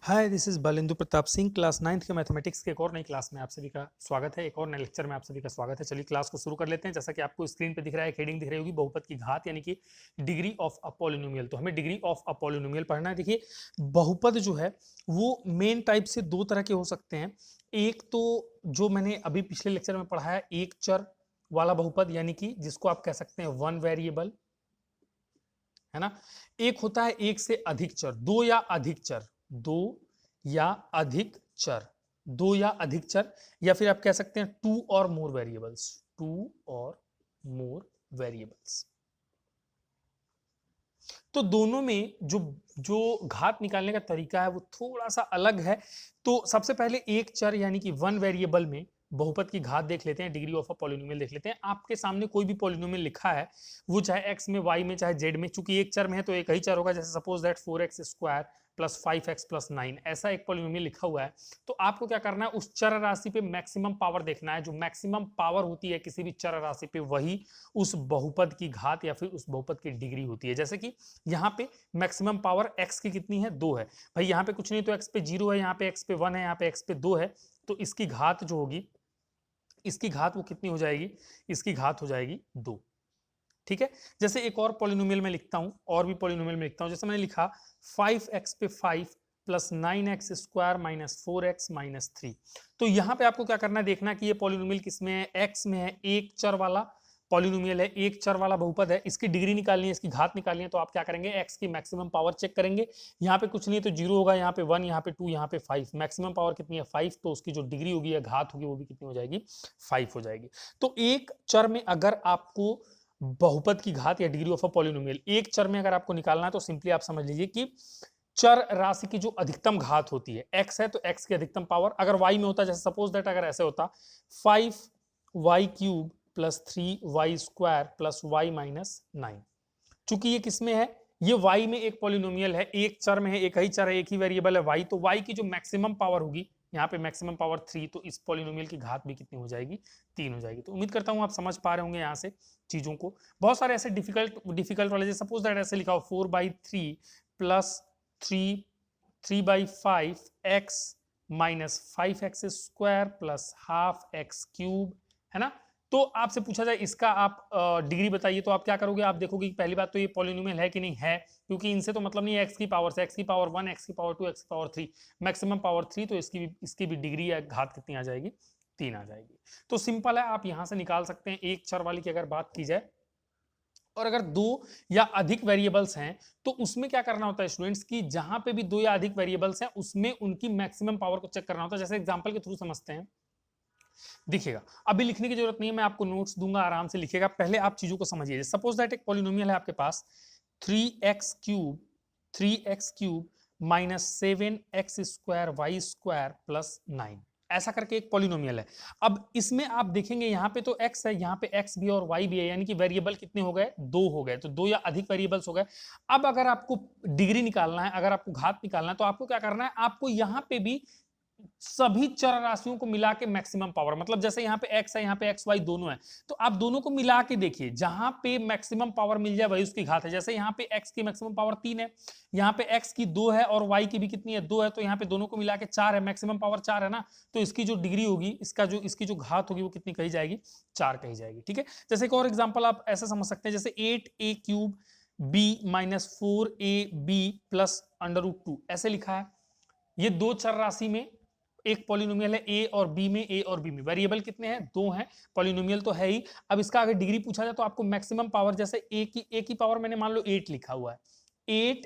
Hi, this is Balindu Pratap Singh. Class 9th के mathematics के एक और नई क्लास में आप सभी का स्वागत है। एक और नए लेक्चर में आप सभी का स्वागत है। चलिए क्लास को शुरू कर लेते हैं। जैसा कि आपको स्क्रीन पे दिख रहा है, हेडिंग दिख रही होगी, बहुपद की घात यानी कि डिग्री ऑफ अ पॉलिनोमियल। तो हमें डिग्री ऑफ अ पॉलिनोमियल पढ़ना है। देखिए, बहुपद जो है वो मेन टाइप से दो तरह के हो सकते हैं। एक तो जो मैंने अभी पिछले लेक्चर में पढ़ा है, एक चर वाला बहुपद, यानी कि जिसको आप कह सकते हैं वन वेरिएबल, है ना। एक होता है एक से अधिक चर, दो या अधिक चर, दो या अधिक चर, दो या अधिक चर, या फिर आप कह सकते हैं टू और मोर वेरिएबल्स, टू और मोर वेरिएबल्स। तो दोनों में जो जो घात निकालने का तरीका है वो थोड़ा सा अलग है। तो सबसे पहले एक चर यानी कि वन वेरिएबल में बहुपद की घात देख लेते हैं, डिग्री ऑफ अ पॉलिनोमियल देख लेते हैं। आपके सामने कोई भी पॉलिनोमियल लिखा है, वो चाहे एक्स में, वाई में, चाहे जेड में, चूंकि एक चर में है तो एक ही चर होगा। जैसे suppose that 4x square plus 5x plus 9, ऐसा एक पॉलिनोमियल लिखा हुआ है। तो आपको क्या करना है, उस चर राशि पे मैक्सिमम पावर देखना है। जो मैक्सिमम पावर होती है किसी भी चर राशि पे, वही उस बहुपद की घात या फिर उस बहुपद की डिग्री होती है। जैसे कि यहाँ पे मैक्सिमम पावर x की कितनी है, 2 है। भाई यहाँ पे कुछ नहीं तो x पे 0 है, यहाँ पे x पे 1 है, यहाँ पे x पे 2 है। तो इसकी घात जो होगी, इसकी घात वो कितनी हो जाएगी, इसकी घात हो जाएगी 2। ठीक है। जैसे एक और पॉलिनोमियल में लिखता हूं, और भी पॉलिनोमियल में लिखता हूं। जैसे मैंने लिखा 5x पे 5 plus 9x square minus 4x minus 3। तो यहां पे आपको क्या करना है, देखना कि ये पॉलिनोमियल किसमें है, x में है। एक चर वाला पॉलिनोमियल है, एक चर वाला बहुपद है। इसकी डिग्री निकालनी है, इसकी घात निकालनी है। तो आप क्या करेंगे, x की मैक्सिमम पावर चेक करेंगे। यहाँ पे कुछ नहीं तो 0 होगा, यहाँ पे 1, यहाँ पे 2, यहाँ पे 5। मैक्सिमम पावर कितनी है, 5। तो उसकी जो डिग्री होगी या घात होगी वो भी कितनी हो जाएगी, 5 हो जाएगी। तो एक चर में अगर आपको बहुपद की घात या डिग्री ऑफ अ पॉलिनोमियल एक चर में अगर आपको निकालना है, तो सिंपली आप समझ लीजिए कि चर राशि की जो अधिकतम घात होती है, x है तो x की अधिकतम पावर। अगर y में होता, जैसे सपोज दैट अगर ऐसे होता 5y cube plus 3y square plus y minus 9। चूंकि ये किसमें है, ये y में एक पॉलिनोमियल है, एक चर में है, एक ही चर है, एक ही वेरिएबल है y। तो y की जो मैक्सिमम पावर होगी, यहाँ पे मैक्सिमम पावर 3, तो इस पॉलिनोमियल की घात भी कितनी हो जाएगी, 3 हो जाएगी। तो उम्मीद करता हूं आप समझ पा रहे होंगे यहाँ से चीजों को। बहुत सारे ऐसे डिफिकल्ट वाले, जैसे सपोज दैट ऐसे लिखा हो 4/3 plus 3/5 x minus 5x square plus half x cube, है ना। तो आपसे पूछा जाए इसका आप डिग्री बताइए, तो आप क्या करोगे, आप देखोगे कि पहली बात तो ये पॉलिनोमियल है कि नहीं है, क्योंकि इनसे तो मतलब नहीं है x की पावर से। x की पावर 1, x की पावर 2, x की पावर 3, मैक्सिमम पावर 3। तो इसकी भी डिग्री या घात कितनी आ जाएगी, 3 आ जाएगी। तो सिंपल है, आप यहां से निकाल सकते हैं एक चर वाली की अगर बात की जाए। और अगर दो या अधिक वेरिएबल्स हैं, तो उसमें क्या करना होता है स्टूडेंट्स, की जहां पे भी दो या अधिक वेरिएबल्स हैं उसमें उनकी मैक्सिमम पावर को चेक करना होता है। जैसे एग्जांपल के थ्रू समझते हैं। दिखेगा, अभी लिखने की जरूरत नहीं है, मैं आपको नोट्स दूंगा, आराम से लिखेगा। पहले आप चीजों को समझिए। सपोज दैट एक पॉलिनोमियल है आपके पास 3x cube minus 7x square Y square plus 9, ऐसा करके एक पॉलिनोमियल है। अब इसमें आप देखेंगे यहाँ पे तो x है, यहाँ पे x भी और y भी है, यानी कि वेरिएबल कितने हो गए, दो हो गए। तो दो या अधिक वेरिएबल्स हो गए। अब अगर आपको डिग्री निकालना है, अगर आपको घात निकालना है, तो आपको क्या करना है, आपको यहाँ पे भी सभी चर राशियों को मिला के मैक्सिमम पावर, मतलब जैसे यहाँ पे x है, यहाँ पे एक्स वाई दोनों है, तो आप दोनों को मिला के देखिए, जहां पे मैक्सिमम पावर मिल जाए वही उसकी घात है। जैसे यहाँ पे x की मैक्सिमम पावर 3 है, यहाँ पे x की 2 है और y की भी कितनी है, 2 है। तो यहाँ पे दोनों को मिला के 4 है, मैक्सिमम पावर 4 है ना। तो इसकी जो डिग्री होगी, इसकी जो घात होगी वो कितनी कही जाएगी, 4 कही जाएगी। ठीक है। जैसे एक और एग्जाम्पल आप ऐसे समझ सकते हैं, जैसे 8a cube b minus 4ab plus √2, ऐसे लिखा है। ये दो चर राशि में एक पॉलिनोमियल है, ए और बी में, ए और बी में वेरिएबल कितने हैं, दो हैं। पॉलिनोमियल तो है ही। अब इसका अगर डिग्री पूछा जाए तो आपको मैक्सिमम पावर, जैसे ए की पावर मैंने मान लो 8 लिखा हुआ है, 8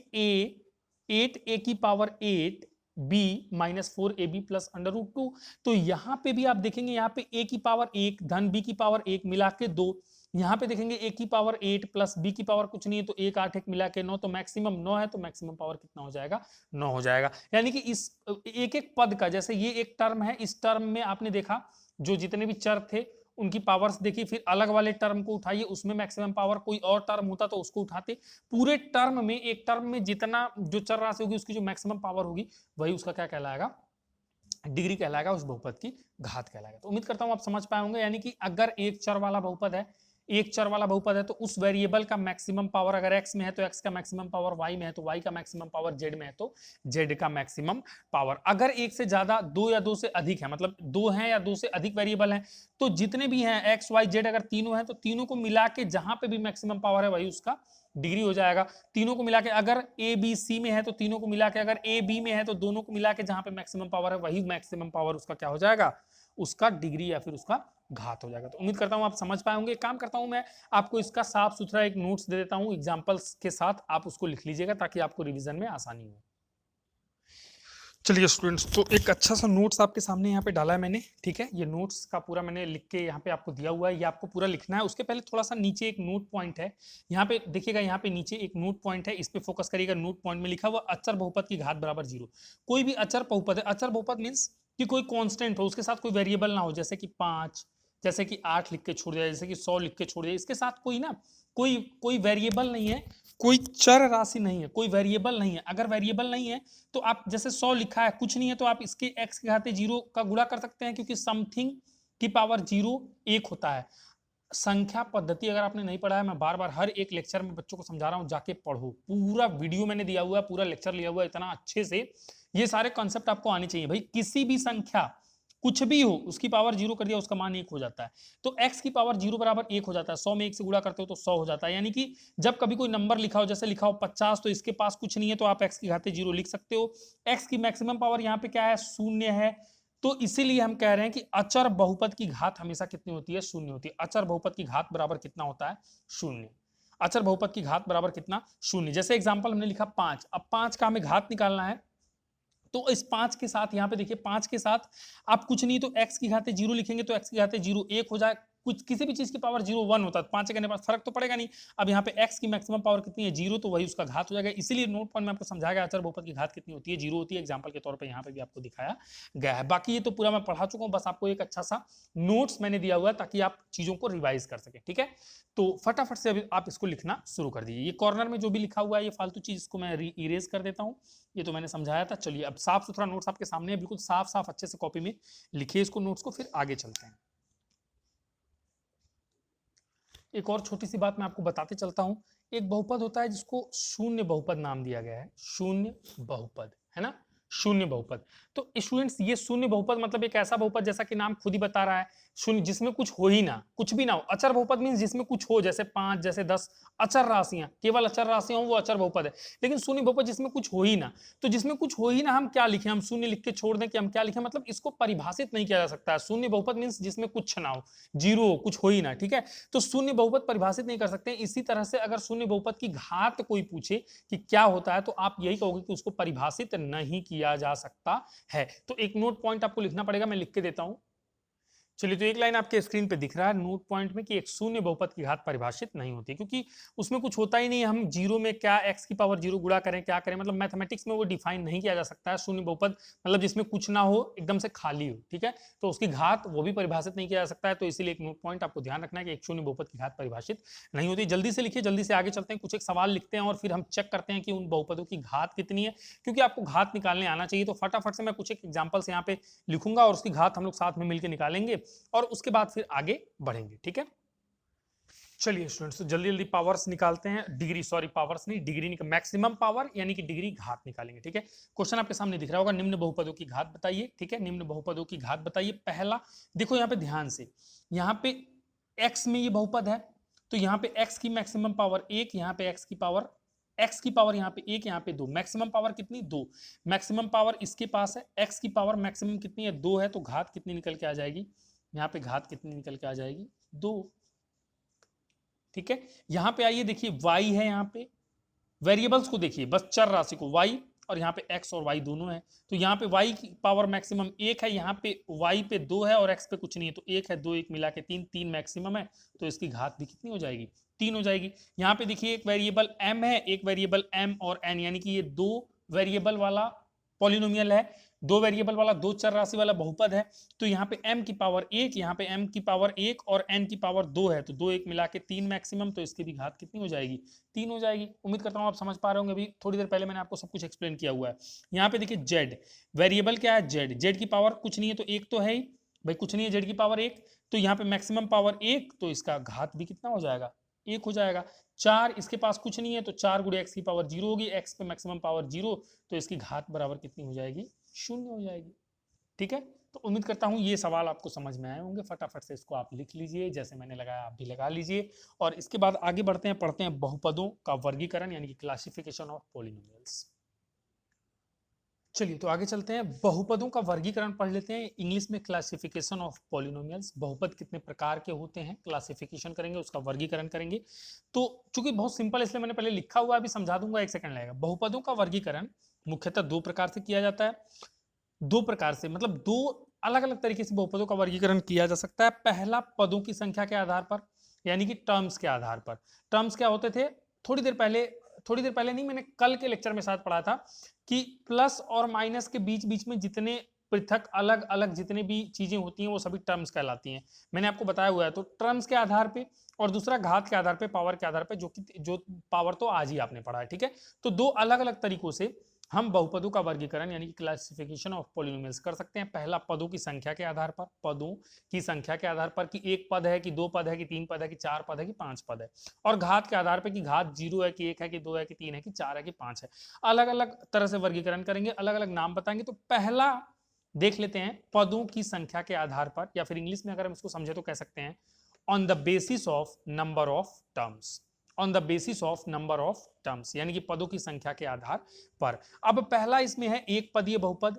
ए की power 8 B minus 4ab plus √2। तो यहां पे भी आप देखेंगे, यहाँ पे ए की पावर 1 धन बी की पावर 1 मिला के 2। यहाँ पे देखेंगे ए की पावर 8 प्लस बी की पावर कुछ नहीं है, तो 1 8 1 मिला के 9। तो मैक्सिमम 9 है, तो मैक्सिमम पावर कितना हो जाएगा, 9 हो जाएगा। यानी कि इस एक एक पद का, जैसे ये एक टर्म है, इस टर्म में आपने देखा जो जितने भी चर थे उनकी पावर्स देखी, फिर अलग वाले टर्म को उठाइए, उसमें मैक्सिमम पावर, कोई और टर्म होता तो उसको उठाते। पूरे टर्म में, एक टर्म में जितना जो चर राशि होगी उसकी जो मैक्सिमम पावर होगी वही उसका क्या कहलाएगा, डिग्री कहलाएगा, उस बहुपद की घात कहलाएगा। तो उम्मीद करता हूं आप समझ पाए होंगे। यानी कि अगर एक चर वाला बहुपद है, एक चर वाला बहुपद है तो उस वेरिएबल का मैक्सिमम पावर अगर x में है तो x का मैक्सिमम पावर y में है तो y का मैक्सिमम पावर z में है तो z का मैक्सिमम पावर। अगर एक से ज्यादा, दो या दो से अधिक है, मतलब दो हैं या दो से अधिक वेरिएबल हैं, तो जितने भी हैं x y z अगर तीनों हैं तो तीनों को मिला के जहां पे भी मैक्सिमम पावर है वही उसका डिग्री हो जाएगा। तीनों को मिला के अगर ए बी सी में है तो तीनों को मिला के, अगर ए बी में है तो दोनों को मिला के जहां पे मैक्सिमम पावर है वही मैक्सिमम पावर उसका क्या हो जाएगा, उसका डिग्री या फिर उसका घात हो जाएगा। तो उम्मीद करता हूं आप समझ पाए होंगे। काम करता हूं मैं आपको इसका साफ सुथरा एक नोट्स दे देता हूं एग्जांपल्स के साथ, आप उसको लिख लीजिएगा ताकि आपको रिवीजन में आसानी हो। चलिए स्टूडेंट्स, तो एक अच्छा सा नोट्स आपके सामने यहाँ पे डाला है मैंने, ठीक है। ये नोट्स का पूरा मैंने लिख के यहाँ पे आपको दिया हुआ है, ये आपको पूरा लिखना है। उसके पहले थोड़ा सा नीचे एक नोट पॉइंट है, यहाँ पे देखिएगा, यहाँ पे नीचे एक नोट पॉइंट है, इस पे फोकस करिएगा। नोट पॉइंट में लिखा हुआ अचर बहुपद की घात बराबर 0। कोई भी अचर बहुपद है, अचर बहुपद मीन्स कि कोई कांस्टेंट हो, उसके साथ कोई वेरिएबल ना हो, जैसे कि 5, जैसे कि 8 लिख के छोड़ दिया, जैसे कि 100 लिख के छोड़ दिया, इसके साथ कोई ना कोई कोई वेरिएबल नहीं है, कोई चर राशि नहीं है, कोई वेरिएबल नहीं है। अगर वेरिएबल नहीं है तो आप जैसे 100 लिखा है, कुछ नहीं है, तो आप इसके x के घाते 0 का गुणा कर सकते हैं, क्योंकि समथिंग की पावर 0 1 होता है। संख्या पद्धति अगर आपने नहीं पढ़ा है, मैं बार बार हर एक लेक्चर में बच्चों को समझा रहा हूं, जाके पढ़ो। पूरा वीडियो मैंने दिया हुआ है, पूरा लेक्चर लिया हुआ है इतना अच्छे से, ये सारे कॉन्सेप्ट आपको आने चाहिए भाई। किसी भी संख्या कुछ भी हो, उसकी पावर 0 कर दिया, उसका मान 1 हो जाता है। तो x की पावर 0 बराबर 1 हो जाता है। 100 में 1 से गुणा करते हो तो 100 हो जाता है। यानी कि जब कभी कोई नंबर लिखा हो, जैसे लिखा हो 50, तो इसके पास कुछ नहीं है तो आप x की घाते 0 लिख सकते हो। x की मैक्सिमम पावर यहाँ पे क्या है, 0 है। तो इसीलिए हम कह रहे हैं कि अचर बहुपद की घात हमेशा कितनी होती है, 0 होती है। अचर बहुपद की घात बराबर कितना होता है, 0। अचर बहुपद की घात बराबर कितना, 0। जैसे एग्जाम्पल हमने लिखा 5, अब 5 का हमें घात निकालना है, तो इस 5 के साथ यहाँ पे देखिए, 5 के साथ आप कुछ नहीं तो x की घाते 0 लिखेंगे तो x की घाते 0 1 हो जाए। कुछ किसी भी चीज की पावर 0 1 होता है, 5 करने पर फर्क तो पड़ेगा नहीं। अब यहाँ पे x की मैक्सिमम पावर कितनी है, 0, तो वही उसका घात हो जाएगा। इसीलिए नोट पॉइंट में आपको समझाया गया अचर बहुपद की घात कितनी होती है, 0 होती है। एग्जाम्पल के तौर पर यहाँ पे भी आपको दिखाया गया है। बाकी ये तो पूरा मैं पढ़ा चुका हूँ, बस आपको एक अच्छा सा नोट्स मैंने दिया हुआ है ताकि आप चीजों को रिवाइज कर सके, ठीक है। तो फटाफट से अभी आप इसको लिखना शुरू कर दीजिए। ये कॉर्नर में जो भी लिखा हुआ है, ये फालतू चीज, इसको मैं इरेज कर देता हूँ। ये तो मैंने समझाया था। चलिए अब साफ सुथरा नोट्स आपके सामने है, बिल्कुल साफ साफ अच्छे से कॉपी में लिखिए इसको, नोट्स को, फिर आगे चलते हैं। एक और छोटी सी बात मैं आपको बताते चलता हूं। एक बहुपद होता है जिसको शून्य बहुपद नाम दिया गया है, शून्य बहुपद, है ना, शून्य बहुपद। तो स्टूडेंट्स, ये शून्य बहुपद मतलब एक ऐसा बहुपद, जैसा कि नाम खुद ही बता रहा है, शून्य, जिसमें कुछ हो ही ना, कुछ भी ना हो। अचर बहुपद मींस जिसमें कुछ हो, जैसे 5, जैसे 10, अचर राशियां, केवल अचर राशियां हो वो अचर बहुपद है। लेकिन शून्य बहुपद जिसमें कुछ हो ही ना, तो जिसमें कुछ हो ही ना हम क्या लिखें, हम शून्य लिख के छोड़ दें कि हम क्या लिखें, मतलब इसको परिभाषित नहीं किया जा सकता है। शून्य बहुपद मींस जिसमें कुछ ना हो, 0, कुछ हो ही ना, ठीक है। तो शून्य बहुपद परिभाषित नहीं कर सकते। इसी तरह से अगर शून्य बहुपद की घात कोई पूछे कि क्या होता है, तो आप यही कहोगे कि उसको परिभाषित नहीं किया जा सकता है। तो एक नोट पॉइंट आपको लिखना पड़ेगा, मैं लिख के देता हूं। चलिए, तो एक लाइन आपके स्क्रीन पे दिख रहा है नोट पॉइंट में कि एक शून्य बहुपद की घात परिभाषित नहीं होती, क्योंकि उसमें कुछ होता ही नहीं है। हम 0 में क्या x की पावर 0 गुणा करें, क्या करें, मतलब मैथमेटिक्स में वो डिफाइन नहीं किया जा सकता है। शून्य बहुपद मतलब जिसमें कुछ ना हो, एकदम से खाली हो, ठीक है। तो उसकी घात वो भी परिभाषित नहीं किया जा सकता है। तो इसीलिए एक नोट पॉइंट आपको ध्यान रखना है कि एक शून्य बहुपद की घात परिभाषित नहीं होती। जल्दी से लिखिए, जल्दी से आगे चलते हैं। कुछ एक सवाल लिखते हैं और फिर हम चेक करते हैं कि उन बहुपदों की घात कितनी है, क्योंकि आपको घात निकालने आना चाहिए। तो फटाफट से मैं कुछ एक एग्जाम्पल्स यहाँ पे लिखूंगा और उसकी घात हम लोग साथ में मिलकर निकालेंगे और उसके बाद फिर आगे बढ़ेंगे, ठीक है। चलिए स्टूडेंट्स, तो जल्दी जल्दी पावर्स निकालते हैं, डिग्री, सॉरी पावर्स नहीं, डिग्री, मैक्सिमम पावर यानी कि डिग्री घात निकालेंगे, ठीक है। क्वेश्चन आपके सामने दिख रहा होगा, निम्न बहुपदों की घात बताइए, ठीक है। निम्न बहुपदों की घात बताइए। पहला देखो यहाँ पे ध्यान से, यहाँ पे x में ये बहुपद है, तो यहाँ पे x की मैक्सिमम पावर 1, यहाँ पे x की पावर यहाँ पे 1, यहाँ पे 2, मैक्सिमम पावर कितनी, 2। मैक्सिमम पावर इसके पास है, x की पावर मैक्सिमम कितनी है, 2 है, तो घात कितनी निकल के आ जाएगी, यहाँ पे घात कितनी निकल के आ जाएगी, 2, ठीक है। यहां पे आइए, देखिए y है, यहाँ पे वेरिएबल्स को देखिए, बस चर राशि को, y, और यहाँ पे x और y दोनों है। तो यहाँ पे y की पावर मैक्सिमम 1 है, यहाँ पे y पे 2 है और x पे कुछ नहीं है, तो 1 है, 2 1 मिला के 3, 3 मैक्सिमम है, तो इसकी घात भी कितनी हो जाएगी, 3 हो जाएगी। यहाँ पे देखिए एक वेरिएबल m है, एक वेरिएबल m और n, यानी कि ये 2 वेरिएबल वाला पॉलिनोमियल है, 2 वेरिएबल वाला, 2 चर राशि वाला बहुपद है। तो यहाँ पे m की पावर 1, यहाँ पे m की पावर 1 और n की पावर 2 है, तो 2 1 मिला के 3 मैक्सिमम, तो इसकी भी घात कितनी हो जाएगी, 3 हो जाएगी। उम्मीद करता हूँ आप समझ पा रहे होंगे, अभी थोड़ी देर पहले मैंने आपको सब कुछ एक्सप्लेन किया हुआ है। यहाँ पे देखिए z वेरिएबल क्या है, z की पावर कुछ नहीं है, तो 1 तो है ही, भाई कुछ नहीं है, जेड की पावर 1, तो यहाँ पे मैक्सिमम पावर 1, तो इसका घात भी कितना हो जाएगा, 1 हो जाएगा। 4, इसके पास कुछ नहीं है, तो 4 गुणे एक्स की पावर 0 होगी, एक्स पे मैक्सिमम पावर 0, तो इसकी घात बराबर कितनी हो जाएगी, 0 हो जाएगी। ठीक है, तो उम्मीद करता हूं ये सवाल आपको समझ में आए होंगे। फटाफट से इसको आप लिख लीजिए, जैसे मैंने लगाया आप भी लगा लीजिए। और इसके बाद आगे बढ़ते हैं, पढ़ते हैं बहुपदों का वर्गीकरण यानी कि क्लासिफिकेशन ऑफ पॉलिनोमियल्स। चलिए तो आगे चलते हैं, बहुपदों का वर्गीकरण पढ़ लेते हैं। इंग्लिश में क्लासिफिकेशन ऑफ पॉलिनोमियल्स, बहुपद कितने प्रकार के होते हैं, क्लासिफिकेशन करेंगे, उसका वर्गीकरण करेंगे। तो चूंकि बहुत सिंपल इसलिए मैंने पहले लिखा हुआ है, अभी समझा दूंगा, 1 सेकंड लगेगा। बहुपदों का वर्गीकरण मुख्यतः 2 प्रकार से किया जाता है। 2 प्रकार से मतलब 2 अलग अलग तरीके से बहुपदों का वर्गीकरण किया जा सकता है। पहला, पदों की संख्या के आधार पर, यानी कि टर्म्स के आधार पर। टर्म्स क्या होते थे, थोड़ी देर पहले नहीं, मैंने कल के लेक्चर में साथ पढ़ा था कि प्लस और माइनस के बीच बीच में जितने पृथक अलग अलग जितने भी चीजें होती हैं वो सभी टर्म्स कहलाती हैं। मैंने आपको बताया हुआ है। तो टर्म्स के आधार पे, और दूसरा घात के आधार पे, पावर के आधार पे, जो पावर तो आज ही आपने पढ़ा है। ठीक है, तो 2 अलग अलग तरीकों से हम बहुपदों का वर्गीकरण यानी कि क्लासिफिकेशन ऑफ पॉलिनोमियल्स कर सकते हैं। पहला, पदों की संख्या के आधार पर, पदों की संख्या के आधार पर कि 1 पद है कि 2 पद है कि 3 पद है कि 4 पद है कि 5 पद है। और घात के आधार पर कि घात 0 है कि 1 है कि 2 है कि 3 है कि 4 है कि 5 है। अलग अलग तरह से वर्गीकरण करेंगे, अलग अलग नाम बताएंगे। तो पहला देख लेते हैं, पदों की संख्या के आधार पर, या फिर इंग्लिश में अगर हम इसको समझे तो कह सकते हैं on the basis of number of terms. On the basis of number of terms यानी कि पदों की संख्या के आधार पर। अब पहला इसमें है एक पदीय बहुपद।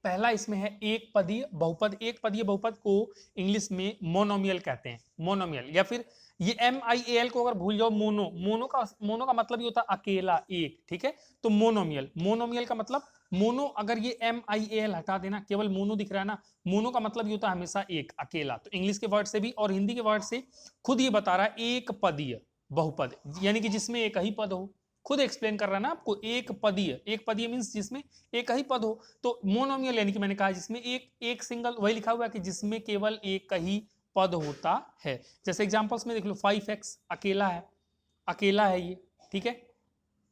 पहला इसमें है एक पदीय बहुपद। एक पदीय बहुपद को इंग्लिश में मोनोमियल कहते हैं, मोनोमियल। या फिर ये MIAL को अगर भूल जाओ, मोनो का मतलब ये होता है अकेला, एक। ठीक है, तो मोनोमियल, मोनोमियल का मतलब मोनो, अगर ये MIAL हटा देना, केवल मोनो दिख रहा है ना, मोनो का मतलब ये होता है हमेशा एक, अकेला। तो इंग्लिश के वर्ड से भी और हिंदी के वर्ड से खुद ये बता रहा है, एक पदीय बहुपद यानी कि जिसमें एक ही पद हो। खुद एक्सप्लेन कर रहा है ना आपको, एक पदीय, एक पदीय मींस जिसमें एक ही पद हो। तो मोनोमियल यानी कि मैंने कहा जिसमें एक सिंगल, वही लिखा हुआ है कि जिसमें केवल एक ही पद होता है। जैसे एग्जांपल्स में देख लो, 5x अकेला है, अकेला है ये। ठीक है,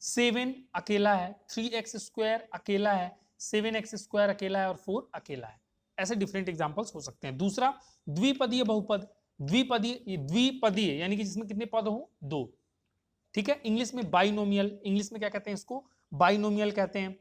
7 अकेला है, 3x स्क्वायर अकेला है, 7x स्क्वायर अकेला है, और 4 अकेला है। ऐसे डिफरेंट एग्जांपल्स हो सकते हैं। दूसरा, द्विपदीय बहुपद। द्विपदीय यानी कि जिसमें कितने पद हो, 2। ठीक है, इंग्लिश में बाइनोमियल, इंग्लिश में क्या कहते हैं इसको, बाइनोमियल कहते हैं।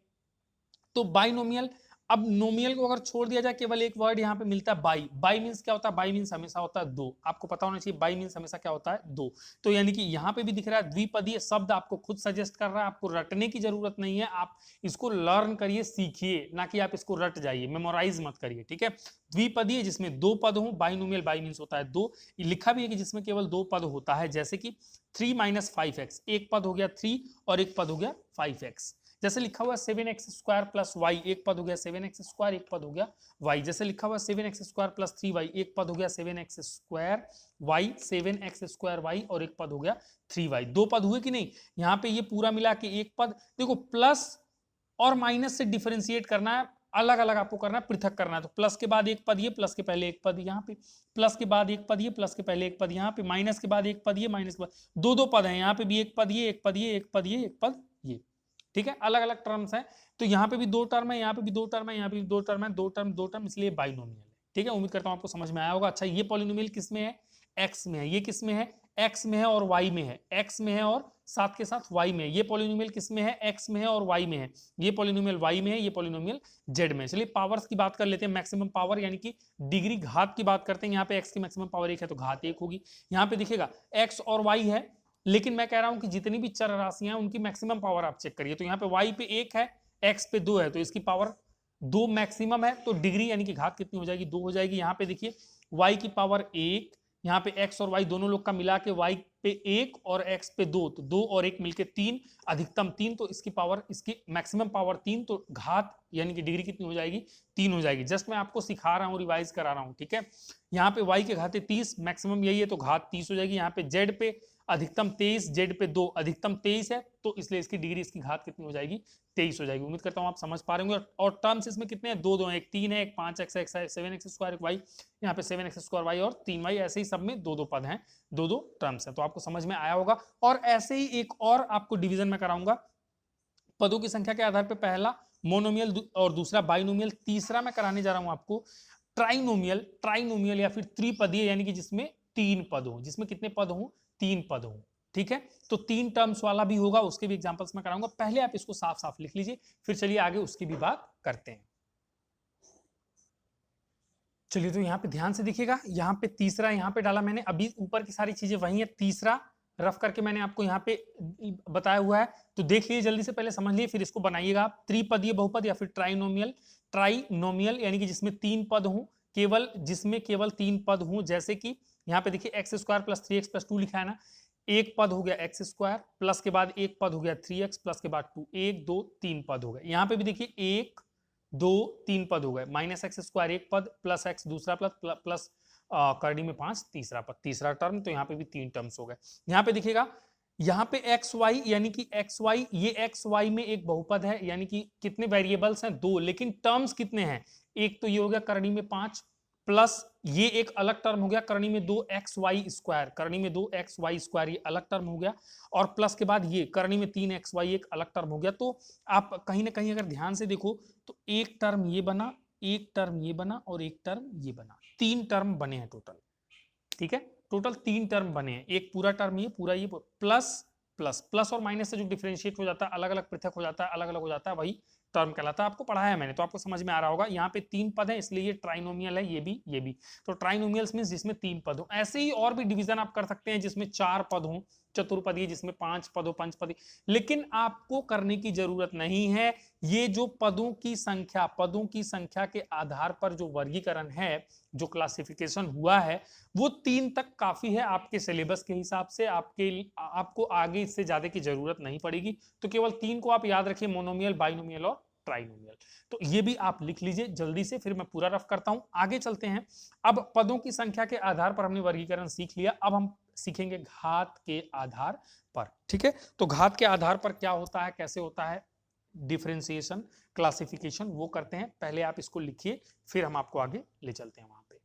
तो बाइनोमियल, अब नोमियल को अगर छोड़ दिया जाए, केवल एक वर्ड यहाँ पे मिलता है बाई। बाई मींस क्या होता है, बाई मींस हमेशा होता है 2। आपको पता होना चाहिए, बाई मींस हमेशा क्या होता है, 2। तो यानी कि यहाँ पे भी दिख रहा है द्विपदीय शब्द, आपको खुद सजेस्ट कर रहा है, आपको रटने की जरूरत नहीं है। आप इसको लर्न करिए, सीखिए, ना कि आप इसको रट जाइए, मेमोराइज मत करिए। ठीक है, द्विपदीय जिसमें 2 पद हो, बाइनोमियल, बाई मींस होता है 2। लिखा भी है कि जिसमें केवल 2 पद होता है, जैसे कि 3 - 5x, एक पद हो गया 3 और एक पद हो गया 5x। जैसे लिखा हुआ 7x स्क्वायर प्लस वाई, एक पद हो गया 7x स्क्वायर, एक पद हो गया y। जैसे लिखा हुआ 7x स्क्वायर प्लस 3y, एक पद हो गया 7x square y, 7x square y, और एक पद हो गया 3y। 2 पद हुए कि नहीं, यहाँ पे ये पूरा मिला के एक पद। देखो, प्लस और माइनस से डिफरेंशिएट करना है, अलग अलग आपको करना है, पृथक करना है। तो प्लस के बाद एक पद ये, प्लस के पहले एक पद यहाँ पे, प्लस के बाद एक पद ये, प्लस के पहले एक पद यहाँ पे, माइनस के बाद एक पद ये, माइनस के बाद 2 पद हैं, यहाँ पे भी एक पद ये, एक पद ये, एक पद ये, एक पद ये। ठीक है, अलग अलग टर्म्स हैं। तो यहाँ पे भी 2 टर्म है, यहाँ पे भी 2 टर्म है, यहाँ पे भी 2 टर्म है, 2 टर्म, इसलिए बाइनोमियल है। ठीक है, उम्मीद करता हूँ आपको समझ में आया होगा। अच्छा, ये पॉलिनोमियल किस में है, एक्स में है। ये किस में है, एक्स में है और वाई में है। एक्स में है और साथ के साथ वाई में है। ये पॉलिनोमियल किस में है, एक्स में है और वाई में है। ये पॉलिनोमियल वाई में है, ये पॉलिनोमियल जेड में है। चलिए पावर्स की बात कर लेते हैं, मैक्सिमम पावर यानी कि डिग्री, घात की बात करते हैं। यहाँ पे एक्स की मैक्सिमम पावर 1 है तो घात 1 होगी। यहाँ पे दिखेगा एक्स और वाई है, लेकिन मैं कह रहा हूं कि जितनी भी चर राशियां हैं उनकी मैक्सिमम पावर आप चेक करिए। तो यहाँ पे y पे 1 है, x पे 2 है, तो इसकी पावर 2 मैक्सिमम है, तो डिग्री यानी कि घात कितनी हो जाएगी, 2 हो जाएगी। यहाँ पे देखिए y की पावर 1, यहाँ पे x और y दोनों लोग का मिला के y पे 1 और x पे 2, तो 2 और 1 मिलके 3, अधिकतम 3, तो इसकी पावर, इसकी मैक्सिमम पावर 3, तो घात यानी कि डिग्री कितनी हो जाएगी, 3 हो जाएगी। जस्ट मैं आपको सिखा रहा हूँ, रिवाइज करा रहा हूँ। ठीक है, यहाँ पे y के घाते 30, मैक्सिमम यही है, तो घात 30 हो जाएगी। यहाँ पे z पे अधिकतम 23, जेड पे 2, अधिकतम 23 है, तो इसलिए इसकी डिग्री, इसकी घात कितनी हो जाएगी, 23 हो जाएगी। उम्मीद करता हूं आप समझ पा रहे होंगे। और टर्म्स इसमें कितने हैं, 2 हैं, एक 3 है, एक 5x है, 7x स्क्वायर, एक y, यहाँ पे 7x स्क्वायर y और 3y, ऐसे ही सब में 2 पद हैं, 2 टर्म्स हैं। तो आपको समझ में आया होगा। और ऐसे ही एक और आपको डिवीजन में कराऊंगा पदों की संख्या के आधार पर, पहला मोनोमियल और दूसरा बाइनोमियल, तीसरा मैं कराने जा रहा हूं आपको ट्राइनोमियल, ट्राइनोमियल या फिर त्रिपदीय यानी कि जिसमें तीन पद हो, जिसमें कितने पद हो, तीन पद हो, ठीक है। तो तीन टर्म्स वाला भी होगा, उसके भी एग्जांपल्स मैं कराऊंगा। पहले आप इसको साफ साफ लिख लीजिए, फिर चलिए आगे उसकी भी बात करते हैं। चलिए तो यहाँ पे ध्यान से देखिएगा, यहाँ पे तीसरा यहाँ पे डाला मैंने, अभी ऊपर की सारी चीजें वही है, तीसरा रफ करके मैंने आपको यहाँ पे बताया हुआ है, तो देख लीजिए जल्दी से, पहले समझ लीजिए फिर इसको बनाइएगा आप। त्रिपदीय बहुपद या फिर ट्राइनोमियल, ट्राइनोमियल यानी कि जिसमें तीन पद हों, केवल जिसमें केवल तीन पद हों, जैसे कि यहाँ पे देखिए x square plus 3x plus 2 लिखा है ना, एक पद हो गया एक्स स्क्वायर, प्लस के बाद एक पद हो गया 3x, प्लस के बाद 2, एक दो तीन पद हो गए। यहाँ पे भी देखिए एक दो तीन पद हो गए, माइनस एक्स स्क्वायर एक पद, प्लस एक्स दूसरा पद, प्लस करनी में 5 तीसरा पद, तीसरा टर्म, तो यहाँ पे भी तीन टर्म्स हो गए। यहाँ पे देखिएगा, यहाँ पे एक्स वाई यानी कि एक्स वाई, ये एक्स वाई में एक बहुपद है, यानी कि कितने वेरिएबल्स हैं, दो, लेकिन टर्म्स कितने हैं, एक तो ये हो गया करनी में 5, प्लस ये एक अलग टर्म हो गया करनी में 2xy², करनी में 2xy², ये अलग टर्म हो गया, और प्लस के बाद ये करनी में 3xy एक अलग टर्म हो गया। तो आप कहीं ना कहीं अगर ध्यान से देखो तो एक टर्म ये बना, एक टर्म ये बना, और एक टर्म ये बना, तीन टर्म बने हैं टोटल, ठीक है, टोटल तीन टर्म बने हैं, एक पूरा टर्म ये पूरा, ये प्लस प्लस प्लस और माइनस से जो डिफरेंशिएट हो जाता है, अलग अलग पृथक हो जाता है, अलग अलग हो जाता है, वही टर्म कहलाता है। आपको पढ़ाया है मैंने, तो आपको समझ में आ रहा होगा। यहाँ पे तीन पद है इसलिए ये ट्राइनोमियल है, ये भी। तो ट्राइनोमियल्स मींस जिसमें तीन पद हो। ऐसे ही और भी डिवीजन आप कर सकते हैं जिसमें चार पद हो, चतुर्पदी जिसमें पांच पद हो, पंचपदी, लेकिन आपको करने की जरूरत नहीं है। ये जो पदों की संख्या के आधार पर जो वर्गीकरण है, जो क्लासिफिकेशन हुआ है, वो तीन तक काफी है आपके सिलेबस के हिसाब से। आपको आगे इससे ज्यादा की जरूरत नहीं पड़ेगी, तो केवल तीन को आप याद रखिए, मोनोमियल, बाइनोमियल और ट्राइनोमियल। तो ये भी आप लिख लीजिए जल्दी से, फिर मैं पूरा रफ करता हूं। आगे चलते हैं। अब पदों की संख्या के आधार पर हमने वर्गीकरण सीख लिया, अब हम सीखेंगे घात के आधार पर, ठीक है। तो घात के आधार पर क्या होता है, कैसे होता है डिफरेंशिएशन, क्लासिफिकेशन, वो करते हैं। पहले आप इसको लिखिए, फिर हम आपको आगे ले चलते हैं वहां पे।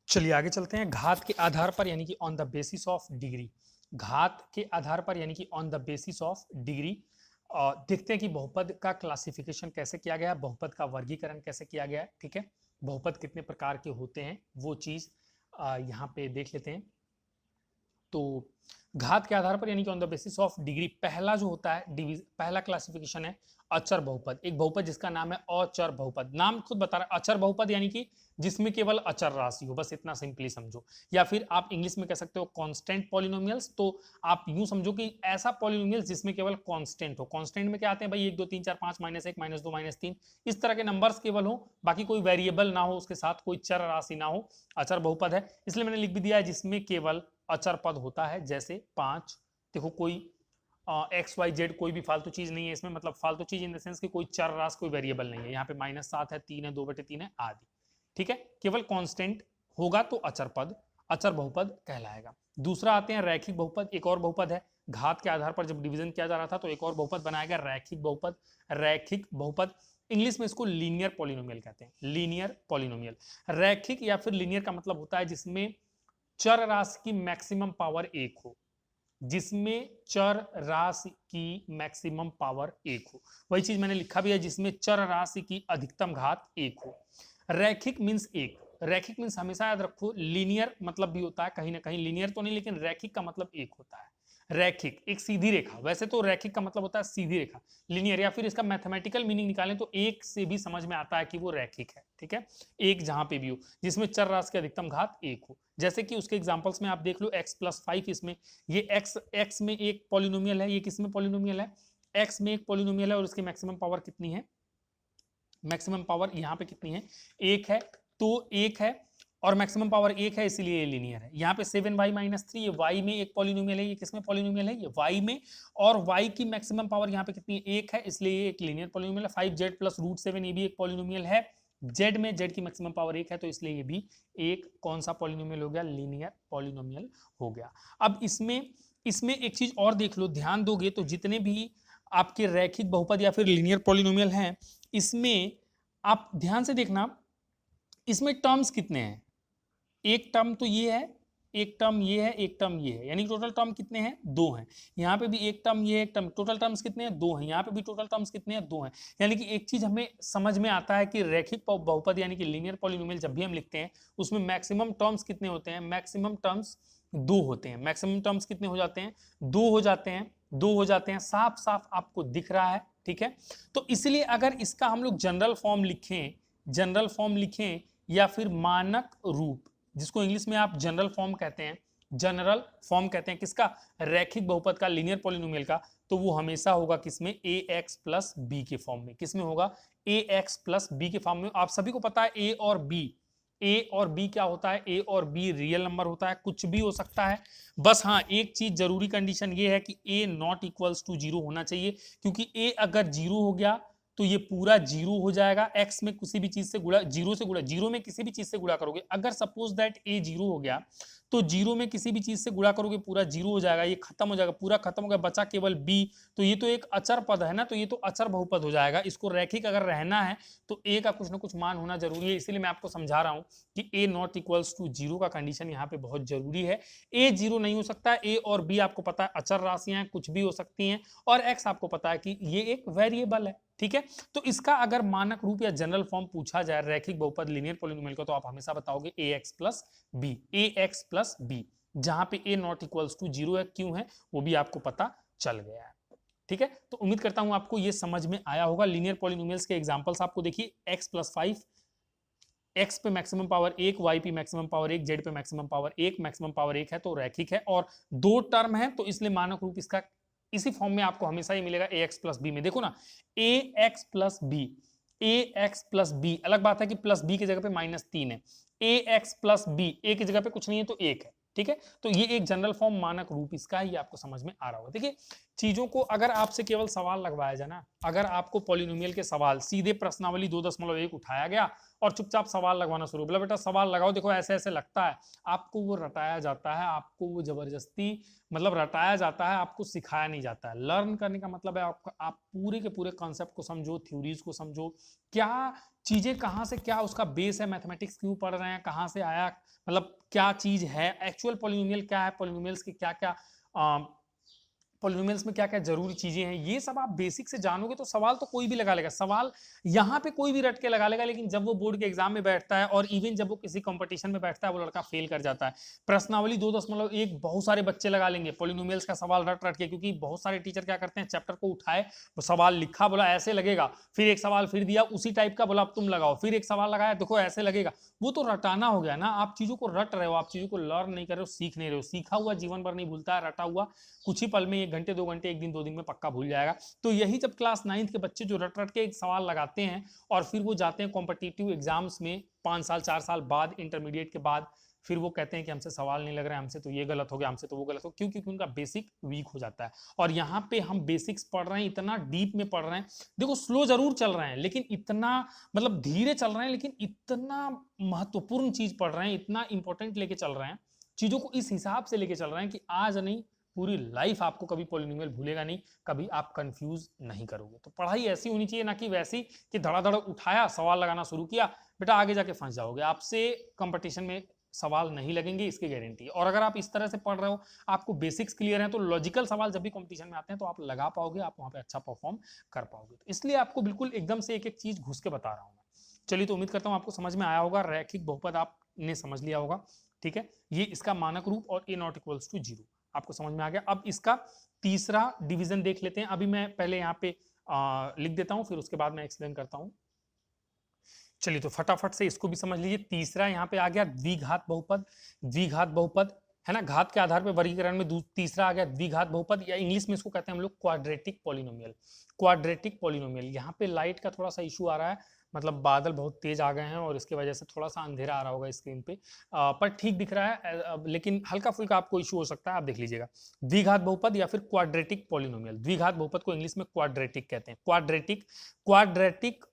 चलिए आगे चलते हैं। घात के आधार पर यानी कि on the basis of degree, घात के आधार पर यानी कि on the basis of degree देखते हैं कि बहुपद का क्लासिफिकेशन कैसे किया गया, बहुपद का वर्गीकरण कैसे किया गया, ठीक है। बहुपद कितने प्रकार के होते हैं वो चीज यहाँ पे देख लेते हैं। तो घात के आधार पर यानी कि on the basis of degree, पहला जो होता है पहला क्लासिफिकेशन है अचर बहुपद। एक बहुपद जिसका नाम है अचर बहुपद, नाम खुद बता रहा है अचर बहुपद, यानी कि जिसमें केवल अचर राशि हो, बस इतना सिंपली समझो। या फिर आप इंग्लिश में कह सकते हो कांस्टेंट पॉलिनोमियल्स। तो आप यूं समझो कि ऐसा पॉलिनोमियल्स जिसमें केवल कांस्टेंट हो। कांस्टेंट में क्या आते हैं भाई, 1 2 3 4 5 -1 -2 -3 इस तरह के नंबर्स केवल हो, बाकी कोई वेरिएबल ना हो, उसके साथ कोई चर राशि ना हो, अचर बहुपद है। इसलिए मैंने लिख भी दिया है जिसमें केवल अचर पद होता है, जैसे 5। देखो कोई एक्स वाई जेड कोई भी फालतू चीज नहीं है इसमें, मतलब फालतू चीज इन द सेंस कि कोई चर राशि, कोई वेरिएबल नहीं है। यहाँ पे -7 है, 3 है, 2/3 है आदि, ठीक है। केवल कांस्टेंट होगा तो अचर पद, अचर बहुपद कहलाएगा। दूसरा आते हैं रैखिक बहुपद, एक और बहुपद है। घात के आधार पर जब डिवीजन किया जा रहा था तो एक और बहुपद बनाया गया, रैखिक बहुपद। रैखिक बहुपद इंग्लिश में इसको लीनियर पॉलिनोमियल कहते हैं, लीनियर पॉलिनोमियल। रैखिक या फिर लीनियर का मतलब होता है जिसमें चर राशि की मैक्सिमम पावर 1 हो, जिसमें चर राशि की मैक्सिमम पावर 1 हो। वही चीज मैंने लिखा भी है, जिसमें चर राशि की अधिकतम घात 1 हो। रैखिक मींस एक, रैखिक मींस हमेशा याद रखो, लीनियर मतलब भी होता है कहीं ना कहीं, लीनियर तो नहीं लेकिन रैखिक का मतलब एक होता है। रैखिक एक सीधी रेखा, वैसे तो रैखिक का मतलब होता है सीधी रेखा, लीनियर या फिर इसका मैथमेटिकल मीनिंग निकालें तो एक से भी समझ में आता है कि वो रैखिक है, ठीक है। एक जहां पे भी हो जिसमें चर राशि की अधिकतम घात 1 हो, जैसे कि उसके एग्जांपल्स में आप देख लो x+5, इसमें ये x में एक पॉलिनोमियल है, ये किसमें पॉलिनोमियल है, x में एक पॉलिनोमियल है, और उसकी मैक्सिमम पावर कितनी है, मैक्सिमम पावर यहाँ पे कितनी है, 1 है। तो 1 है और मैक्सिमम पावर 1 है, इसीलिए ये लीनियर है। यहाँ पे 7y-3, ये y में एक पॉलिनोमियल है, ये किसमें पॉलिनोमियल है, ये y में, और y की मैक्सिमम पावर यहाँ पे कितनी है, 1 है, इसलिए ये एक लीनियर पॉलिनोमियल है। 5z + √7 ये भी एक पॉलिनोमियल है, z में z की मैक्सिमम पावर 1 है, तो इसलिए ये भी एक कौन सा पॉलिनोमियल हो गया, लीनियर पॉलिनोमियल हो गया। अब इसमें एक चीज और देख लो, ध्यान दोगे तो जितने भी आपके रैखिक बहुपद या फिर लीनियर पॉलिनोमियल हैं, इसमें आप ध्यान से देखना, इसमें टर्म्स कितने हैं। एक टर्म तो ये है, एक टर्म ये है, एक टर्म ये है, यानी टोटल टर्म कितने हैं? 2 हैं। यहाँ पे भी एक टर्म ये है, एक टर्म, टोटल टर्म्स कितने हैं? 2 हैं। यहाँ पे भी टोटल टर्म्स कितने हैं? 2 हैं। यानी कि एक चीज हमें समझ में आता है कि रैखिक बहुपद यानी कि लीनियर पॉलिनोमियल जब भी हम लिखते हैं उसमें मैक्सिमम टर्म्स कितने होते हैं? मैक्सिमम टर्म्स 2 होते हैं। मैक्सिमम टर्म्स कितने हो जाते हैं? 2 हो जाते हैं, 2 हो जाते हैं, साफ साफ आपको दिख रहा है, ठीक है। तो इसलिए अगर इसका हम लोग जनरल फॉर्म लिखें, जनरल फॉर्म लिखें या फिर मानक रूप, जिसको इंग्लिश में आप जनरल फॉर्म कहते हैं, जनरल फॉर्म कहते हैं किसका? रैखिक बहुपद का, लीनियर पॉलिनोमियल का, तो वो हमेशा होगा किसमें? ax प्लस बी के फॉर्म में। किसमें होगा? ax प्लस बी के फॉर्म में। आप सभी को पता है a और b, a और b क्या होता है? a और b रियल नंबर होता है, कुछ भी हो सकता है। बस हाँ, एक चीज जरूरी कंडीशन ये है कि a नॉट इक्वल्स टू 0 होना चाहिए, क्योंकि a अगर 0 हो गया तो ये पूरा 0 हो जाएगा। x में किसी भी चीज से गुणा, 0 से गुणा, 0 में किसी भी चीज से गुणा करोगे, अगर सपोज दैट a 0 हो गया तो 0 में किसी भी चीज से गुणा करोगे पूरा 0 हो जाएगा, ये खत्म हो जाएगा, पूरा खत्म हो गया, बचा केवल b। तो ये तो एक अचर पद है ना, तो ये तो अचर बहुपद हो जाएगा। इसको रैखिक अगर रहना है तो a का कुछ ना कुछ मान होना जरूरी है, इसीलिए मैं आपको समझा रहा हूं कि a नॉट इक्वल्स टू 0 का कंडीशन यहाँ पे बहुत जरूरी है। a 0 नहीं हो सकता, a और b आपको पता है अचर राशियां कुछ भी हो सकती हैं, और x आपको पता है कि ये एक वेरिएबल है, ठीक है। तो इसका अगर मानक रूप या जनरल फॉर्म पूछा जाए रैखिक बहुपद लीनियर पॉलिनोमियल का, तो आप हमेशा बताओगे ax plus B, ax plus B, जहां पे a नॉट इक्वल्स टू 0 है, क्यों है वो भी आपको पता चल गया है, ठीक है। तो उम्मीद करता हूं आपको ये समझ में आया होगा। लीनियर पॉलिनोमियल्स के एग्जांपल्स आपको देखिए, x प्लस 5, x पे मैक्सिमम पावर 1, y पे मैक्सिमम पावर 1, z पे मैक्सिमम पावर 1, मैक्सिमम पावर 1 है तो रैखिक है, और 2 टर्म है तो इसलिए मानक रूप इसका इसी फॉर्म में आपको हमेशा ही मिलेगा ax प्लस बी में। देखो ना, ax plus B, ax plus B, अलग बात है कि प्लस बी की जगह पे -3 है, ax प्लस बी, a की जगह पे कुछ नहीं है तो 1 है, ठीक है। तो ये एक जनरल फॉर्म मानक रूप इसका ही आपको समझ में आ रहा होगा। देखिए चीजों को अगर आपसे केवल सवाल लगवाया जाए ना, अगर आपको पॉलिनोमियल के सवाल सीधे प्रश्नावली 2.1 उठाया गया और चुपचाप सवाल लगवाना शुरू, बोला बेटा सवाल लगाओ, देखो ऐसे ऐसे लगता है, आपको वो रटाया जाता है, आपको वो जबरदस्ती मतलब रटाया जाता है, आपको सिखाया नहीं जाता है। लर्न करने का मतलब है आप पूरे के पूरे कॉन्सेप्ट को समझो, थ्योरीज को समझो, क्या चीजें कहाँ से, क्या उसका बेस है, मैथमेटिक्स क्यों पढ़ रहे हैं, कहाँ से आया, मतलब क्या चीज है, एक्चुअल पॉलिनोमियल क्या है, पॉलिनोमियल्स के क्या क्या पॉलिनोमियल्स में क्या क्या जरूरी चीजें हैं, ये सब आप बेसिक से जानोगे तो सवाल तो कोई भी लगा लेगा। सवाल यहाँ पे कोई भी रट के लगा लेगा, लेकिन जब वो बोर्ड के एग्जाम में बैठता है और इवन जब वो किसी कंपटीशन में बैठता है वो लड़का फेल कर जाता है। प्रश्नावली 2.1 बहुत सारे बच्चे लगा लेंगे पॉलिनोमियल्स का सवाल रट रट के, क्योंकि बहुत सारे टीचर क्या करते हैं, चैप्टर को उठाए, वो सवाल लिखा, बोला ऐसे लगेगा, फिर एक सवाल फिर दिया उसी टाइप का, बोला अब तुम लगाओ, फिर एक सवाल लगाया, देखो ऐसे लगेगा। वो तो रटाना हो गया ना, आप चीजों को रट रहे हो, आप चीजों को लर्न नहीं कर रहे हो, सीख नहीं रहे हो। सीखा हुआ जीवन भर नहीं भूलता है, रटा हुआ कुछ ही पल में, 1 घंटे 2 घंटे, 1 दिन 2 दिन में पक्का भूल जाएगा। तो यही जब क्लास 9th के बच्चे जो रट रट के एक सवाल लगाते हैं और फिर वो जाते हैं कॉम्पिटिटिव एग्जाम्स में 5 साल 4 साल बाद, इंटरमीडिएट के बाद, फिर वो कहते हैं कि हमसे सवाल नहीं लग रहा है, हमसे तो ये गलत हो गया, हमसे तो वो गलत हो, क्यों? क्योंकि उनका बेसिक वीक हो जाता है। और यहाँ पे हम बेसिक्स पढ़ रहे हैं, इतना डीप में पढ़ रहे हैं, देखो स्लो जरूर चल रहे हैं लेकिन इतना, मतलब धीरे चल रहे हैं लेकिन इतना महत्वपूर्ण चीज पढ़ रहे हैं, इतना इंपॉर्टेंट लेके चल रहे हैं, चीजों को इस हिसाब से लेके चल रहे हैं कि आज नहीं पूरी लाइफ आपको कभी पॉलिनोमियल भूलेगा नहीं, कभी आप कंफ्यूज नहीं करोगे। तो पढ़ाई ऐसी होनी चाहिए, ना कि वैसी कि धड़ाधड़ उठाया सवाल लगाना शुरू किया, बेटा आगे जाके फंस जाओगे, आपसे कंपटीशन में सवाल नहीं लगेंगे, इसकी गारंटी है। और अगर आप इस तरह से पढ़ रहे हो, आपको बेसिक्स क्लियर हैं, तो लॉजिकल सवाल जब भी कंपटीशन में आते हैं तो आप लगा पाओगे, आप वहां पे अच्छा परफॉर्म कर पाओगे। तो इसलिए आपको बिल्कुल एकदम से एक एक चीज घुस के बता रहा हूं मैं। चलिए, तो उम्मीद करता हूं आपको समझ में आया होगा, रैखिक बहुपद आपने समझ लिया होगा, ठीक है। ये इसका मानक रूप और a नॉट इक्वल्स टू 0 आपको समझ में आ गया। अब इसका तीसरा डिवीजन देख लेते हैं। अभी मैं पहले यहाँ पे लिख देता हूं, फिर उसके बाद मैं एक्सप्लेन करता हूं। चलिए, तो फटाफट से इसको भी समझ लीजिए। तीसरा यहाँ पे आ गया द्विघात बहुपद। द्विघात बहुपद है ना, घात के आधार पर वर्गीकरण में तीसरा आ गया द्विघात बहुपद, या इंग्लिश में इसको कहते हैं हम लोग क्वाड्रेटिक पॉलिनोमियल। क्वाड्रेटिक पॉलिनोमियल, यहाँ पे लाइट का थोड़ा सा इशू आ रहा है, मतलब बादल बहुत तेज आ गए हैं और इसकी वजह से थोड़ा सा अंधेरा आ रहा होगा स्क्रीन पे, पर ठीक दिख रहा है, लेकिन हल्का फुल्का आपको इशू हो सकता है, आप देख लीजिएगा। द्विघात बहुपद या फिर क्वाड्रेटिक पॉलिनोमियल, द्विघात बहुपद को इंग्लिश में क्वाड्रेटिक कहते हैं। क्वाड्रेटिक, क्वाड्रेटिक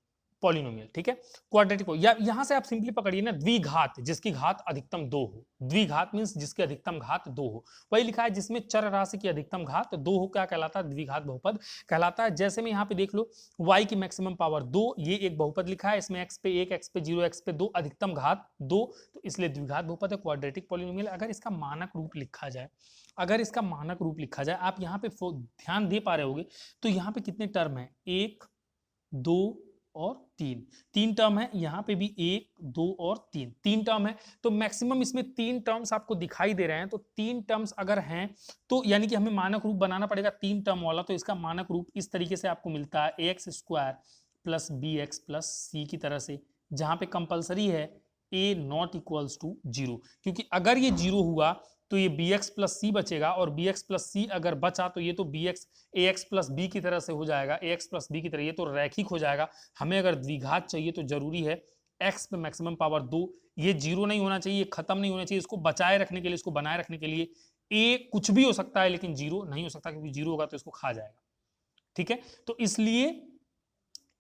पॉलिनोमियल, ठीक है, क्वाड्रेटिक या यहां से आप सिंपली पकड़िए ना, द्विघात जिसकी घात अधिकतम 2 हो, द्विघात मींस जिसकी अधिकतम घात 2 हो, वही लिखा है जिसमें चर राशि की अधिकतम घात 2 हो, क्या कहलाता है, द्विघात बहुपद कहलाता है। जैसे में यहाँ पे देख लो y की मैक्सिमम पावर 2, ये एक बहुपद लिखा है, इसमें x पे 1, x पे 0, x पे 2, अधिकतम घात 2, तो इसलिए द्विघात बहुपद है, क्वाड्रेटिक पॉलिनोमियल। अगर इसका मानक रूप लिखा जाए, अगर इसका मानक रूप लिखा जाए, आप यहाँ पे ध्यान दे पा रहे होगे, तो यहाँ पे कितने टर्म है, 1 2 और 3, 3 टर्म है, यहाँ पे भी 1 2 और 3, 3 टर्म है, तो मैक्सिमम इसमें 3 टर्म्स आपको दिखाई दे रहे हैं। तो 3 टर्म्स अगर हैं तो यानी कि हमें मानक रूप बनाना पड़ेगा 3 टर्म वाला, तो इसका मानक रूप इस तरीके से आपको मिलता है, ax square plus bx plus c की तरह से, जहां पे कंपलसरी है a नॉट इक्वल्स टू 0, क्योंकि अगर ये 0 हुआ तो ये bx प्लस सी बचेगा, और bx प्लस सी अगर बचा तो ये तो bx ax प्लस b की तरह से हो जाएगा, ax प्लस b की तरह, ये तो रैखिक हो जाएगा। हमें अगर द्विघात चाहिए तो जरूरी है x पे मैक्सिमम पावर 2, ये 0 नहीं होना चाहिए, ये खत्म नहीं होना चाहिए, इसको बचाए रखने के लिए, इसको बनाए रखने के लिए a कुछ भी हो सकता है लेकिन 0 नहीं हो सकता, क्योंकि 0 होगा तो इसको खा जाएगा, ठीक है। तो इसलिए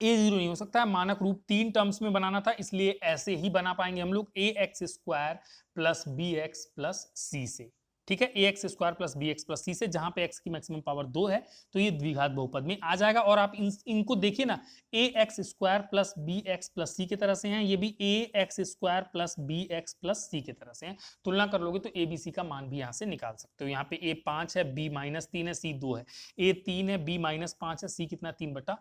a 0 नहीं हो सकता है, मानक रूप 3 टर्म्स में बनाना था, इसलिए ऐसे ही बना पाएंगे हम लोग, ax square plus bx plus c से, ठीक है, ax square plus bx plus c से, जहां पे x की मैक्सिमम पावर 2 है, तो ये द्विघात बहुपद में आ जाएगा। और आप इनको देखिए ना, ax square plus bx plus c की तरह से हैं, ये भी ax square plus bx plus c की तरह से हैं, तुलना कर लोगे तो abc का मान भी यहां से निकाल सकते हो। यहाँ पे a 5 है, b माइनस 3 है, c 2 है, a 3 है, b माइनस 5 है, c कितना 3/2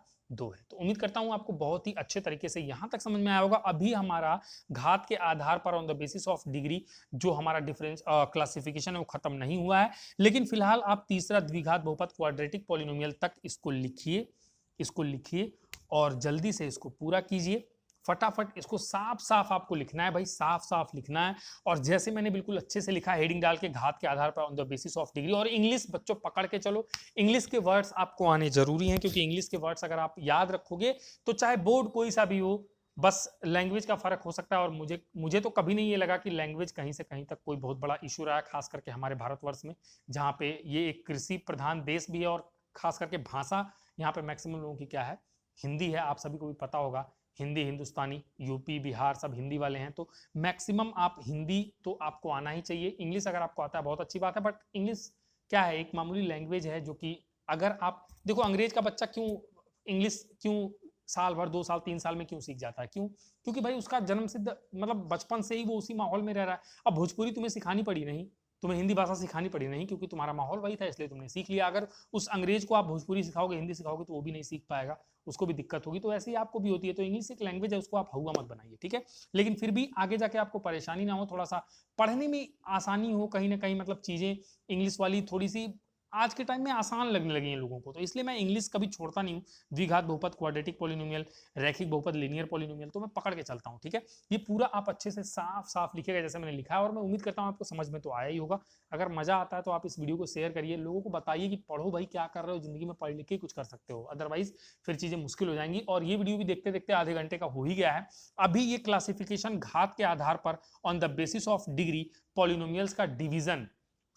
है। तो उम्मीद करता हूं आपको बहुत ही अच्छे तरीके से यहां तक समझ में आया होगा। अभी हमारा घात के आधार पर on the basis of degree जो हमारा डिफरेंस क्लासिफिकेशन है वो खत्म नहीं हुआ है, लेकिन फिलहाल आप तीसरा द्विघात बहुपद क्वाड्रेटिक पॉलिनोमियल तक इसको लिखिए और जल्दी से इसको पूरा कीजिए, फटाफट इसको साफ साफ आपको लिखना है भाई, साफ साफ लिखना है। और जैसे मैंने बिल्कुल अच्छे से लिखा, हेडिंग डाल के घात के आधार पर on the basis of degree, और इंग्लिश बच्चों पकड़ के चलो, इंग्लिश के वर्ड्स आपको आने जरूरी हैं, क्योंकि इंग्लिश के वर्ड्स अगर आप याद रखोगे तो चाहे बोर्ड कोई सा भी हो, बस लैंग्वेज का फर्क हो सकता है। और मुझे तो कभी नहीं ये लगा कि लैंग्वेज कहीं से कहीं तक कोई बहुत बड़ा इशू रहा है, खास करके हमारे भारतवर्ष में, जहाँ पे ये एक कृषि प्रधान देश भी है, और खास करके भाषा यहाँ पे मैक्सिमम लोगों की क्या है, हिंदी है। आप सभी को भी पता होगा, हिंदी, हिंदुस्तानी, यूपी, बिहार सब हिंदी वाले हैं, तो मैक्सिमम आप हिंदी तो आपको आना ही चाहिए। इंग्लिश अगर आपको आता है बहुत अच्छी बात है, बट इंग्लिश क्या है, एक मामूली लैंग्वेज है, जो कि अगर आप देखो, अंग्रेज का बच्चा क्यों इंग्लिश क्यों साल भर 2 साल 3 साल में क्यों सीख जाता है, क्यों, क्योंकि भाई उसका जन्म सिद्ध मतलब बचपन से ही वो उसी माहौल में रह रहा है। अब भोजपुरी तुम्हें सिखानी पड़ी नहीं, तुम्हें हिंदी भाषा सिखानी पड़ी नहीं, क्योंकि तुम्हारा माहौल वही था, इसलिए तुमने सीख लिया। अगर उस अंग्रेज को आप भोजपुरी सिखाओगे, हिंदी सिखाओगे, तो वो भी नहीं सीख पाएगा, उसको भी दिक्कत होगी। तो ऐसे ही आपको भी होती है। तो इंग्लिश एक लैंग्वेज है, उसको आप हवा मत बनाइए, ठीक है। लेकिन फिर भी आगे जाके आपको परेशानी ना हो, थोड़ा सा पढ़ने में आसानी हो, कहीं ना कहीं मतलब चीजें इंग्लिश वाली थोड़ी सी आज के टाइम में आसान लगने लगी हैं लोगों को, तो इसलिए मैं इंग्लिश कभी छोड़ता नहीं हूँ। द्विघात बहुपद, क्वाड्रेटिक पॉलिनोमियल, रैखिक बहुपद, लीनियर पॉलिनोमियल, तो मैं पकड़ के चलता हूँ, ठीक है। ये पूरा आप अच्छे से साफ साफ लिखिएगा जैसे मैंने लिखा है, और मैं उम्मीद करता हूँ आपको समझ में तो आया ही होगा। अगर मजा आता है तो आप इस वीडियो को शेयर करिए, लोगों को बताइए कि पढ़ो भाई, क्या कर रहे हो जिंदगी में, पढ़ लिख के कुछ कर सकते हो, अदरवाइज फिर चीजें मुश्किल हो जाएंगी। और ये वीडियो भी देखते देखते आधे घंटे का हो ही गया है। अभी ये क्लासिफिकेशन घात के आधार पर on the basis of degree polynomials का डिवीजन,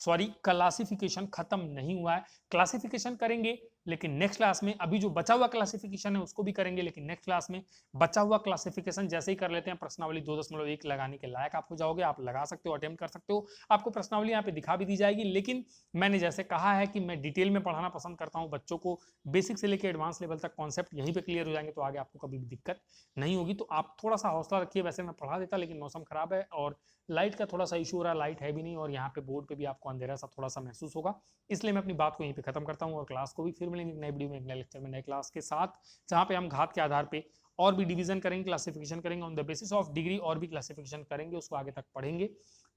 सॉरी क्लासिफिकेशन खत्म नहीं हुआ है। क्लासिफिकेशन करेंगे लेकिन नेक्स्ट क्लास में, अभी जो बचा हुआ क्लासिफिकेशन है उसको भी करेंगे, लेकिन नेक्स्ट क्लास में बचा हुआ क्लासिफिकेशन जैसे ही कर लेते हैं, प्रश्नावली 2.1 लगाने के लायक आप हो जाओगे, आप लगा सकते हो, अटेम्प्ट कर सकते हो, आपको प्रश्नावली यहाँ पे दिखा भी दी जाएगी। लेकिन मैंने जैसे कहा है कि मैं डिटेल में पढ़ाना पसंद करता हूँ बच्चों को, बेसिक से लेकर एडवांस लेवल तक कॉन्सेप्ट यहीं पे क्लियर हो जाएंगे, तो आगे आपको कभी भी दिक्कत नहीं होगी। तो आप थोड़ा सा हौसला रखिए, वैसे मैं पढ़ा देता, लेकिन मौसम खराब है और लाइट का थोड़ा सा इशू हो रहा है, लाइट है भी नहीं, और यहाँ पे बोर्ड पे भी आपको अंधेरा सा थोड़ा सा महसूस होगा, इसलिए मैं अपनी बात को यहीं पे खत्म करता हूँ। और क्लास को भी फिर मिलेंगे नए वीडियो में, एक नए लेक्चर में, नए क्लास के साथ, जहाँ पे हम घात के आधार पे और भी डिवीजन करेंगे, क्लासिफिकेशन करेंगे, on the basis of degree और भी क्लासिफिकेशन करेंगे, उसको आगे तक पढ़ेंगे।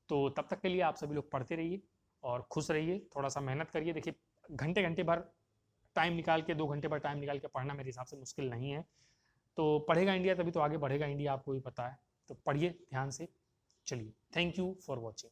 तो तब तक के लिए आप सभी लोग पढ़ते रहिए और खुश रहिए, थोड़ा सा मेहनत करिए। देखिए घंटे घंटे भर टाइम निकाल के, 2 घंटे भर टाइम निकाल के पढ़ना मेरे हिसाब से मुश्किल नहीं है। तो पढ़ेगा इंडिया तभी तो आगे बढ़ेगा इंडिया, आपको भी पता है। तो पढ़िए ध्यान से, चलिए, थैंक यू फॉर वॉचिंग।